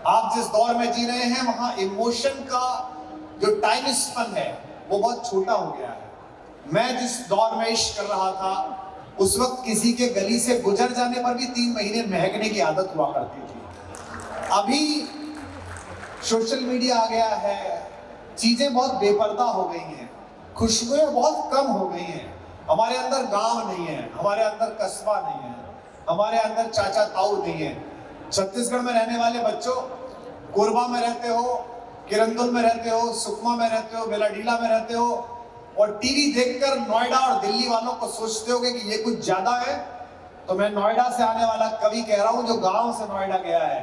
आप जिस दौर में जी रहे हैं वहां इमोशन का जो टाइम स्पन है वो बहुत छोटा हो गया है। मैं जिस दौर में इश्क कर रहा था उस वक्त किसी के गली से गुजर जाने पर भी 3 महीने महकने की आदत हुआ करती थी। अभी सोशल मीडिया आ गया है, चीजें बहुत बेपर्दा हो गई हैं, खुशबुएं बहुत कम हो गई हैं। हमारे अंदर गांव नहीं है, हमारे अंदर कस्बा नहीं है, हमारे अंदर चाचा ताऊ नहीं है। छत्तीसगढ़ में रहने वाले बच्चों, कोरबा में रहते हो, किरंदुल में रहते हो, सुकमा में रहते हो, बेलाडीला में रहते हो और टीवी देखकर नोएडा और दिल्ली वालों को सोचते होगे कि ये कुछ ज्यादा है। तो मैं नोएडा से आने वाला कवि कह रहा हूं जो गांव से नोएडा गया है,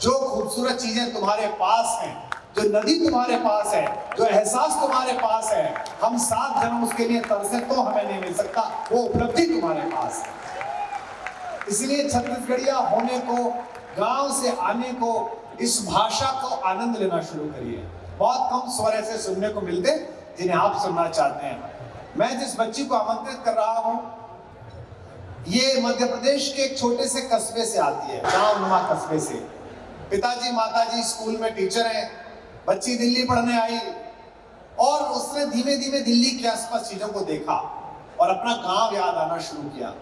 जो खूबसूरत चीजें तुम्हारे पास हैं, जो नदी तुम्हारे पास है, जो एहसास तुम्हारे पास है, हम 7 जन्म उसके लिए तरसे तो हमें नहीं मिल सकता, वो उपलब्धि तुम्हारे पास है। इसलिए छत्तीसगढ़िया होने को, गांव से आने को, इस भाषा को आनंद लेना शुरू करिए। बहुत कम स्वर ऐसे सुनने को मिलते जिन्हें आप सुनना चाहते हैं। मैं जिस बच्ची को आमंत्रित कर रहा हूं ये मध्य प्रदेश के एक छोटे से कस्बे से आती है, गांव नुमा कस्बे से। पिताजी माताजी स्कूल में टीचर हैं, बच्ची दिल्ली पढ़ने आई और उसने धीमे धीमे दिल्ली के आसपास चीजों को देखा और अपना गांव याद आना शुरू किया।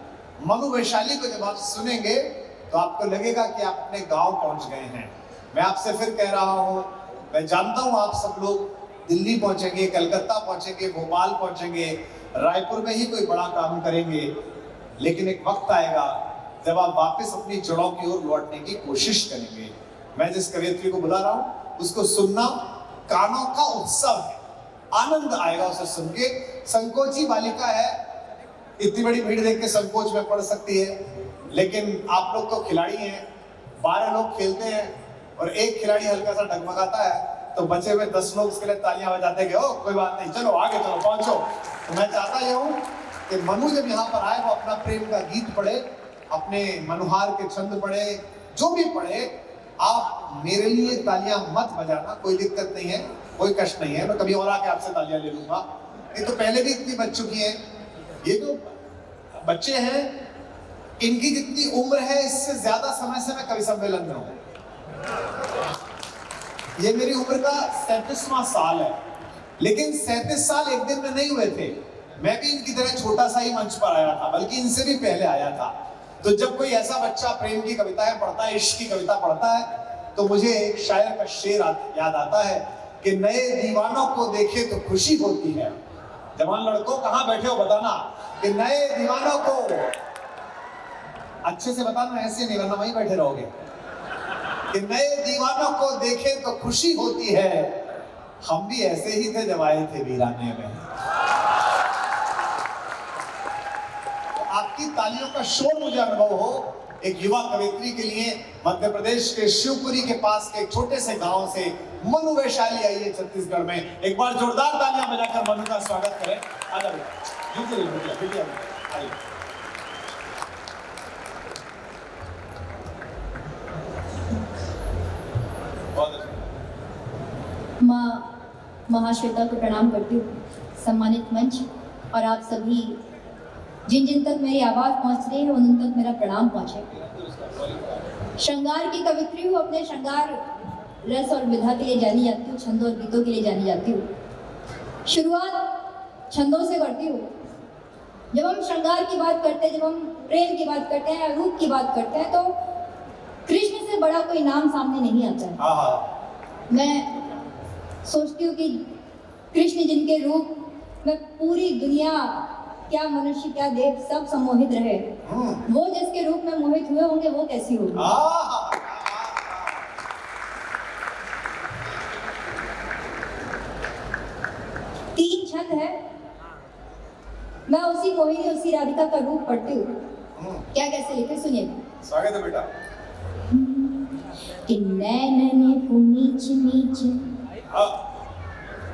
मनु वैशाली को जब आप सुनेंगे तो आपको लगेगा कि आप अपने गांव पहुंच गए हैं। मैं आपसे फिर कह रहा हूं, मैं जानता हूं आप सब लोग दिल्ली पहुंचेंगे, कलकत्ता पहुंचेंगे, भोपाल पहुंचेंगे, रायपुर में ही कोई बड़ा काम करेंगे, लेकिन एक वक्त आएगा जब आप वापस अपनी जड़ों की ओर लौटने की कोशिश करेंगे। मैं जिस कवियत्री को बुला रहा हूं उसको सुनना कानों का उत्सव है, आनंद आएगा उसे सुन के। संकोची बालिका है, इतनी बड़ी भीड़ देख के संकोच में पड़ सकती है, लेकिन आप लोग तो खिलाड़ी हैं, 12 लोग खेलते हैं और एक खिलाड़ी हल्का सा डगमगाता है तो बचे हुए 10 लोग उसके लिए तालियां बजाते हैं कि ओ कोई बात नहीं, चलो आगे चलो, पहुंचो। तो मैं चाहता यह हूं कि मनु जब यहाँ पर आए वो अपना प्रेम का गीत पढ़े, अपने मनुहार के छंद पढ़े, जो भी पढ़े। आप मेरे लिए तालियां मत बजाना, कोई दिक्कत नहीं है, कोई कष्ट नहीं है, मैं कभी और आके आपसे तालियां ले लूंगा। ये तो पहले भी इतनी बज चुकी है। ये जो बच्चे हैं इनकी जितनी उम्र है इससे ज्यादा समय से मैं कवि सम्मेलन में हूं। ये मेरी उम्र का 37वां साल है, लेकिन 37 साल एक दिन में नहीं हुए थे। मैं भी इनकी तरह छोटा सा ही मंच पर आया था, बल्कि इनसे भी पहले आया था। तो जब कोई ऐसा बच्चा प्रेम की कविताएं पढ़ता है, इश्क की कविता पढ़ता है, तो मुझे एक शायर का शेर याद आता है कि नए दीवानों को देखे तो खुशी होती है। जवान लड़कों कहां बैठे हो बताना कि नए दीवानों को, अच्छे से बताना, ऐसे नहीं वरना वहीं बैठे रहोगे, कि नए दीवानों को देखे तो खुशी होती है। हम भी ऐसे ही थे जब आए थे वीराने में। तो आपकी तालियों का शोर मुझे अनुभव हो एक युवा कवियत्री के लिए। मध्य प्रदेश के शिवपुरी के पास के एक छोटे से गांव से मनु वैशाली आई है छत्तीसगढ़ में। एक बार जोरदार तालियां बजाकर मनु का स्वागत करें। आ जाओ बिटिया, आइए। माँ महाश्वेता को प्रणाम करती हूँ, सम्मानित मंच और आप सभी जिन जिन तक मेरी आवाज़ पहुँच रही है उन तक मेरा प्रणाम पहुँचे। श्रृंगार की कवित्री हूँ, अपने श्रृंगार रस और विधा के लिए जानी जाती हूँ, छंदों और गीतों के लिए जानी जाती हूँ। शुरुआत छंदों से करती हूँ। जब हम श्रृंगार की बात करते हैं, जब हम प्रेम की बात करते हैं, रूप की बात करते हैं, तो कृष्ण से बड़ा कोई नाम सामने नहीं आता है। मैं सोचती हूँ कि कृष्ण जिनके रूप में पूरी दुनिया, क्या मनुष्य क्या देव सब सम्मोहित रहे, वो जिसके रूप में मोहित हुए होंगे वो कैसी होगी। 3 छंद है, मैं उसी मोहिनी उसी राधिका का रूप पढ़ती हूँ। क्या कैसे लिखे सुनिएगा। स्वागत है बेटा। कि नैनने को मीच मीच,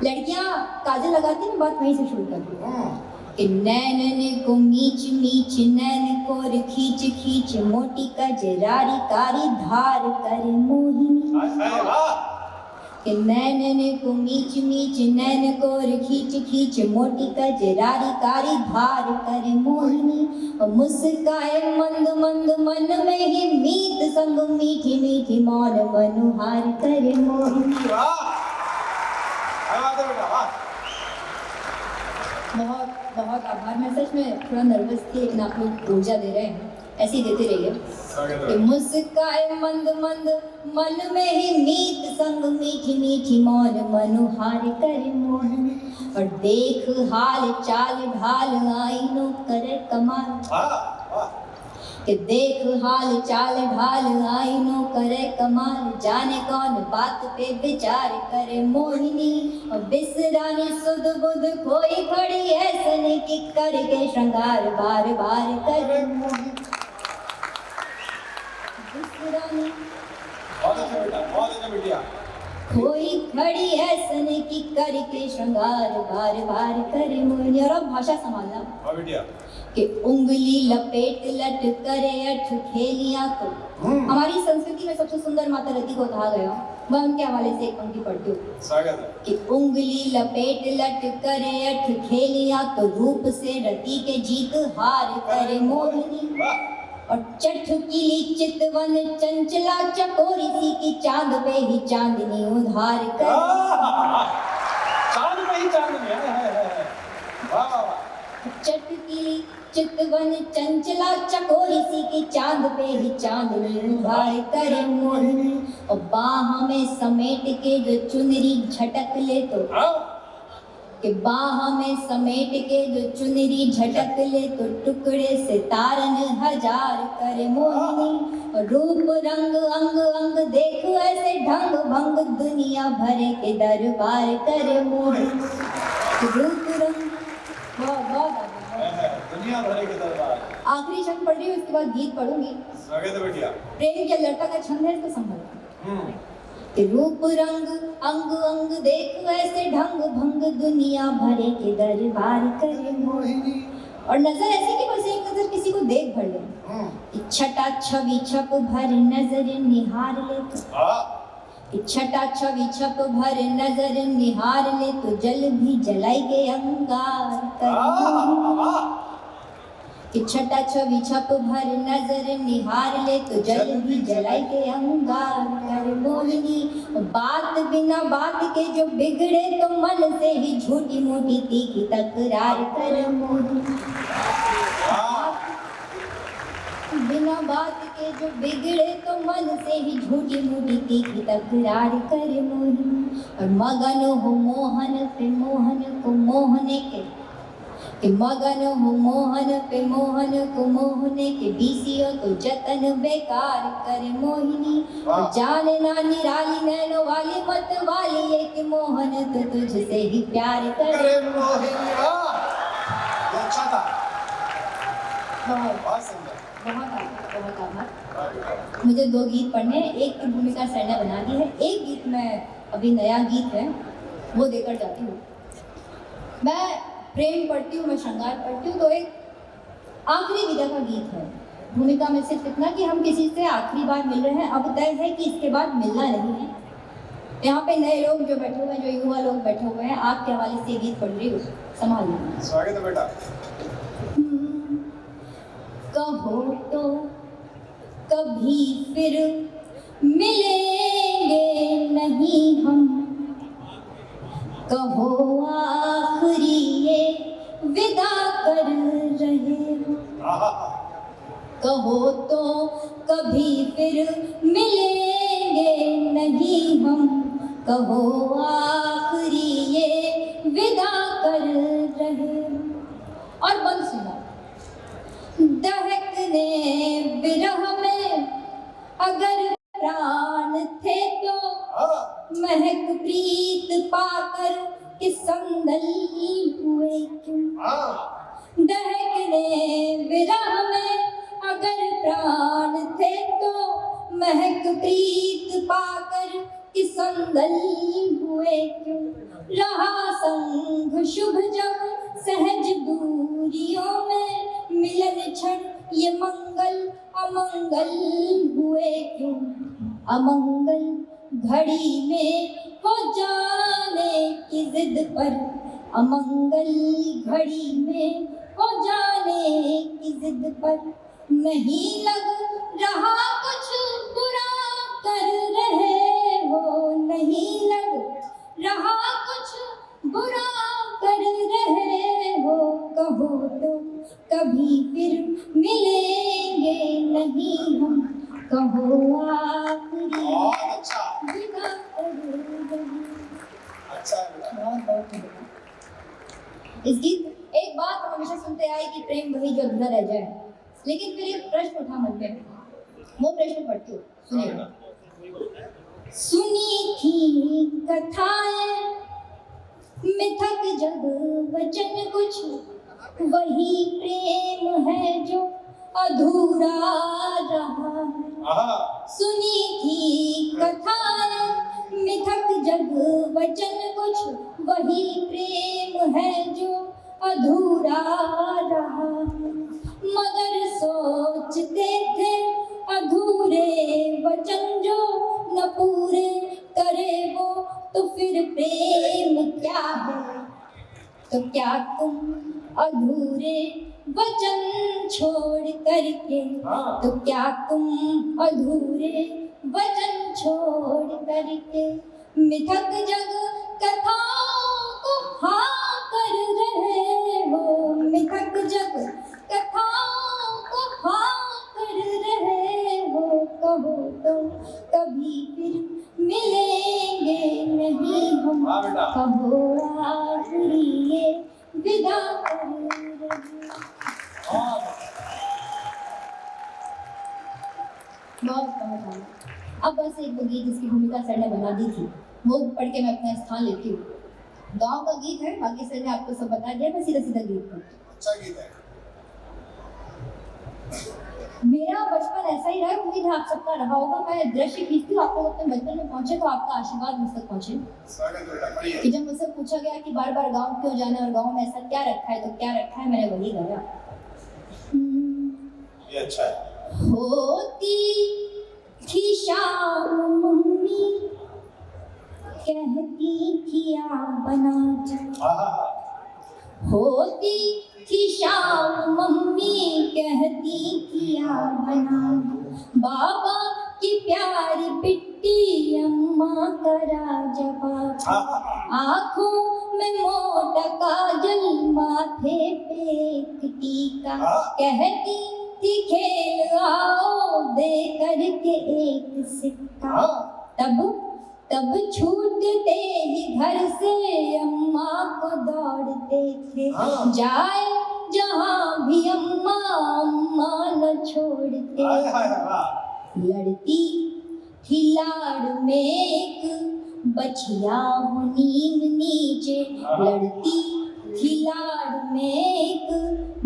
लड़कियां काजल लगाती हैं, बात वहीं से शुरू करती हूँ। कि नैनने को मीच मीच, नैन को खींच खींच, मोटी कजरारी कारी धार कर मोहिनी। कि नैनन को मीच मीच नैन कोर खींच खींच मोटी कजरारी कारी धार करे मोहिनी और मुस्काए मंद मंद मन में ही मीत संग मीठी मीठी मौन मनुहार करे मोहिनी। बहुत बहुत आभार। मैं सच में थोड़ा नर्वस थी लेकिन आप लोग ऊर्जा दे रहे हैं, ऐसे ही देते रहिए। कि मुस्काए मंद मंद मन में ही मीत संग मीठी मीठी मौन मनुहार करे मोहिनी और देख हाल चाल ढाल आईनो करे कमाल। कि देख हाल चाल ढाल आईनो करे कमाल जाने कौन बात पे विचार करे मोहिनी और बिसरानी सुध बुध कोई खड़ी ऐसन की करके श्रृंगार बार बार करे मोहिनी। बहुत अच्छा बेटिया। कोई खड़ी ऐसन की करके श्रृंगार बार बार करे मोहिनी। और अब भाषा संभालना। हाँ बेटिया। कि उंगली लपेट लट करे अठ खेलिया तो हमारी संस्कृति में सबसे सुंदर माता रति को कहा गया। मैं उनके हवाले से एक पंक्ति पढ़ती हूँ। स्वागत है। कि उंगली लपेट लट करे अठ खेलिया तो रूप से रति के जीत हार करे मोहिनी और चटकीली चितवन चंचला चकोरी सी की चांद पे ही चांदनी उधार कर। चांद पे ही चांदनी है। वाह वाह। चटकीली चितवन चंचला चकोरी सी की चांद पे ही चांदनी उधार करे मोहिनी और बाह में समेट के जो चुनरी झटक ले तो कि बाह में समेट के जो चुनरी झटक ले तो टुकड़े से तारन हजार करे मोहिनी और रूप रंग अंग अंग देख ऐसे ढंग भंग दुनिया भरे के दरबार करे मोहिनी। रूप रंग बहुत दुनिया भरे के दरबार। आखिरी छंद पढ़ रही हूँ, उसके बाद गीत पढ़ूंगी। स्वागत है बेटिया। प्रेम के लड़का का छंद है, इसको संभालो। कि रूप रंग अंग अंग देख ऐसे ढंग भंग दुनिया भरे के दरबार करे मोहिनी और नजर ऐसी कि बस एक नजर किसी को देख भर ले। छटा छवि छप भर नजर निहार ले तो छटा छवि छप भर नजर निहार ले तो जल भी जलाई के अंगार करे कि छटा छवि छप भर नजर निहार ले तो जल भी जलाई के अंगार कर मोहिनी। बात बिना बात के जो बिगड़े तो मन से ही झूठी मूठी तीखी तकरार कर मोहिनी। बिना बात के जो बिगड़े तो मन से ही झूठी मूठी तीखी तकरार कर मोहिनी और मगन हो मोहन पे मोहन को मोहने के कि मगन हो मोहन पे मोहन को मोहने के बीसियों तो जतन बेकार करे मोहिनी और जाने ना निराली नैनो वाली मत वाली एक मोहन तो तुझसे ही प्यार करे मोहिनी। अच्छा था। बहुत आभार। मुझे 2 गीत पढ़ने हैं, एक की भूमिका सर ने बना दी है, एक गीत में अभी नया गीत है वो देकर जाती हूँ। मैं प्रेम पढ़ती हूँ, मैं श्रृंगार पढ़ती हूँ, तो एक आखिरी विदा का गीत है। भूमिका में सिर्फ इतना कि हम किसी से आखिरी बार मिल रहे हैं, अब तय है कि इसके बाद मिलना नहीं है। यहाँ पे नए लोग जो बैठे हुए हैं, जो युवा लोग बैठे हुए हैं, आपके हवाले से गीत पढ़ रही हूँ, संभाल लीजिए। स्वागत है बेटा। कहो तो कभी फिर मिलेंगे नहीं हम, कहो आखिरी ये विदा कर रहे हो, कहो तो कभी फिर मिलेंगे नहीं हम, कहो आखिरी ये विदा कर रहे हो। और बंसुरा दहकने विरह में अगर प्राण थे तो महक प्रीत पाकर कि संदल हुए क्यों। दहकने विरह में अगर प्राण थे तो महक प्रीत पाकर कि संदल हुए क्यों। रहा संग शुभ जब सहज दूरियों में मिलन क्षण ये मंगल अमंगल हुए क्यों। अमंगल घड़ी में हो जाने की जिद पर, अमंगल घड़ी में हो जाने की जिद पर, नहीं लग रहा कुछ बुरा कर रहे हो, नहीं लग रहा कुछ बुरा कर रहे हो, कहो तो कभी फिर मिलेंगे नहीं हम, कहो आखिरी बहुत अच्छा, विदा अच्छा है बेटा। बहुत बहुत धन्यवाद। इस गीत एक बात हम हमेशा सुनते आए कि प्रेम वही जो अधूरा रह जाए, लेकिन फिर एक प्रश्न उठा मन में, वो प्रश्न पढ़ती हूँ, सुनिएगा। सुनी थी कथाएं मिथक जग वचन कुछ, वही प्रेम है जो अधूरा रहा है। सुनी थी कथाएं मिथक जग वचन कुछ, वही प्रेम है जो अधूरा रहा है। मगर सोचते थे अधूरे वचन जो न पूरे करे वो, तो फिर प्रेम क्या है। तो क्या तुम अधूरे वचन छोड़ करके, तो क्या तुम अधूरे वचन छोड़ करके, मिथक जग कथाओं को हाँ कर रहे हो, मिथक जग कथाओं को हाँ कर रहे हो, कहो तो कभी फिर मिलेंगे नहीं हम, कहो आखिरी ये विदा कर रहे। बहुत अब बस एक वो गीत जिसकी भूमिका सर ने बना दी थी, वो पढ़ के मैं अपना स्थान लेती हूँ। गाँव का गीत है, बाकी सर ने आपको सब बता दिया, मैं सीधा सीधा गीत पर। अच्छा गीत है। मेरा बचपन ऐसा ही रहा, उम्मीद है आप सबका रहा होगा। मैं दृश्य खींचती हूँ, आप लोग अपने बचपन में पहुंचे तो आपका आशीर्वाद मुझ तक पहुंचे। कि जब मुझसे पूछा गया कि बार बार गाँव क्यों जाना है और गाँव में ऐसा क्या रखा है, तो क्या रखा है, मैंने वही गाया। ये अच्छा है। होती थी शाम मम्मी कहती थी आ बना जा, होती थी शाम मम्मी कहती थी आ बना, बाबा की प्यारी पिट्टी अम्मा करा जवाब, आँखों में मोटा काजल माथे पे एक टीका, कहती थी खेल आओ दे करके एक सिक्का, तब छूटते ही घर से अम्मा को दौड़ते थे, जाए जहाँ भी अम्मा न छोड़ते। लड़ती थी लाड़ में एक बछिया हो नीम नीचे, लड़ती थी लाड़ में एक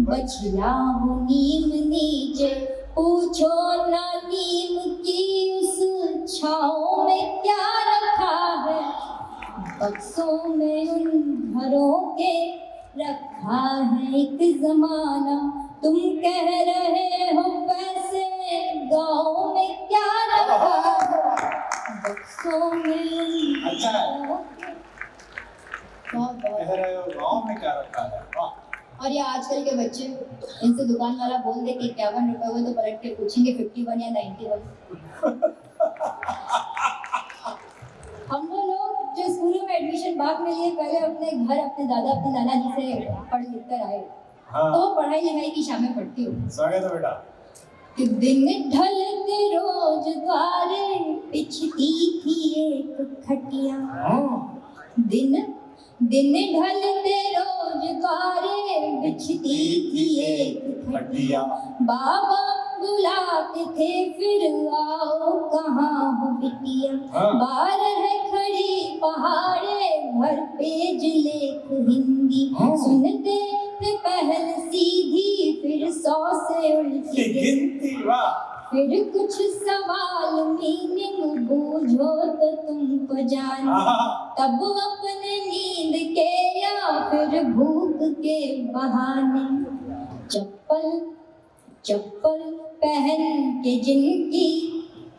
बछिया हो नीम नीचे, पूछो ना नीम की उस छाँव में क्या रखा है, बक्सों में उन घरों के रखा है एक जमाना, तुम कह रहे हो वैसे गाँव में क्या रखा है, बक्सों में उन घरों के। कह रहे हो गाँव में क्या रखा है। और ये आजकल के बच्चे, इनसे दुकान वाला बोल दे कि 51 रुपए हुए तो पलट के पूछेंगे 51 या 91। हम वो लोग जो स्कूलों में एडमिशन बाद में लिए, पहले अपने घर अपने दादा अपने नाना जी से पढ़ लिख कर आए। तो पढ़ाई लिखाई की शामें पढ़ती हूँ। स्वागत है बेटा। कि दिन ढलते रोज द्वारे पिछती थी एक खटिया, दिन ढलते रोज द्वारे बिछती थी एक खटिया, बाबा बुलाते थे फिर आओ कहाँ हो बिटिया, बारह खड़ी पहाड़े भर पेज लेख हिंदी, सुनते थे पहल सीधी फिर 100 से उल्टी गिनती, फिर कुछ सवाल मीनिंग बूझो तो तुमको जान, तब अपने नींद के या फिर भूख के बहाने, चप्पल पहन के जिनकी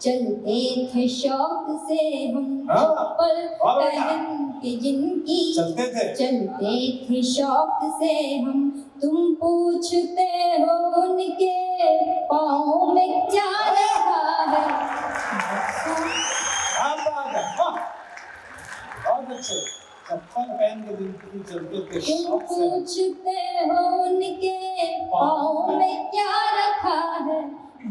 चलते थे शौक से हम चप्पल पहन के जिनकी, चलते थे शौक से हम, तुम पूछते हो उनके पाँव में क्या रखा है। बहुत अच्छे, चप्पल पहन के जिनकी चलते थे तुम पूछते हो उनके पाँव में क्या रखा है,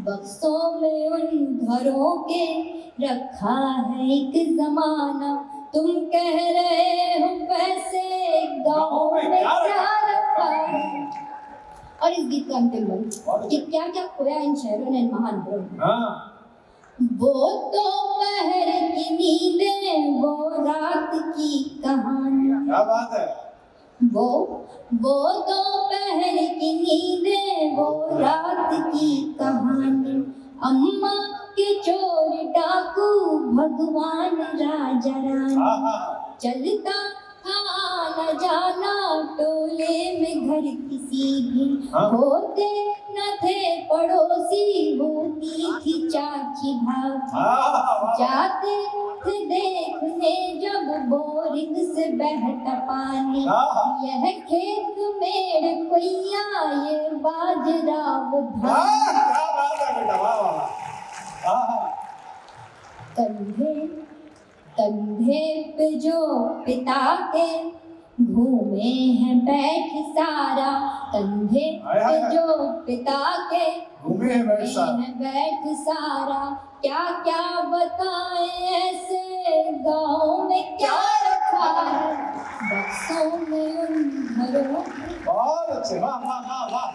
बक्सों में उन घरों के रखा है एक जमाना, तुम कह रहे हो पैसे गाँव में क्या रखा है। और इस गीत का अंतिम बंद कि क्या क्या खोया इन शहरों ने, इन महानगरों ने। वो तो पहर की नींदें, वो रात की कहानी, क्या बात है। वो तो पहर की नींदें, वो रात की कहानी, अम्मा के चोर डाकू भगवान राजा रानी, चलता था न जाना टोले में घर किसी भी, होते न थे पड़ोसी, होती थी चाची भाभी, जाते थे देखने जब बोरिंग से बहता पानी, यह खेत मेरे कोइया, ये बाजरा वो धान, कंधे पे जो पिता के घूमे हैं बैठ सारा, कंधे पे जो पिता के घूमे हैं बैठ सारा, क्या क्या बताएं ऐसे गाँव में क्या रखा है, बक्सों में उन घरों। बहुत अच्छे, वाह वाह वाह वाह।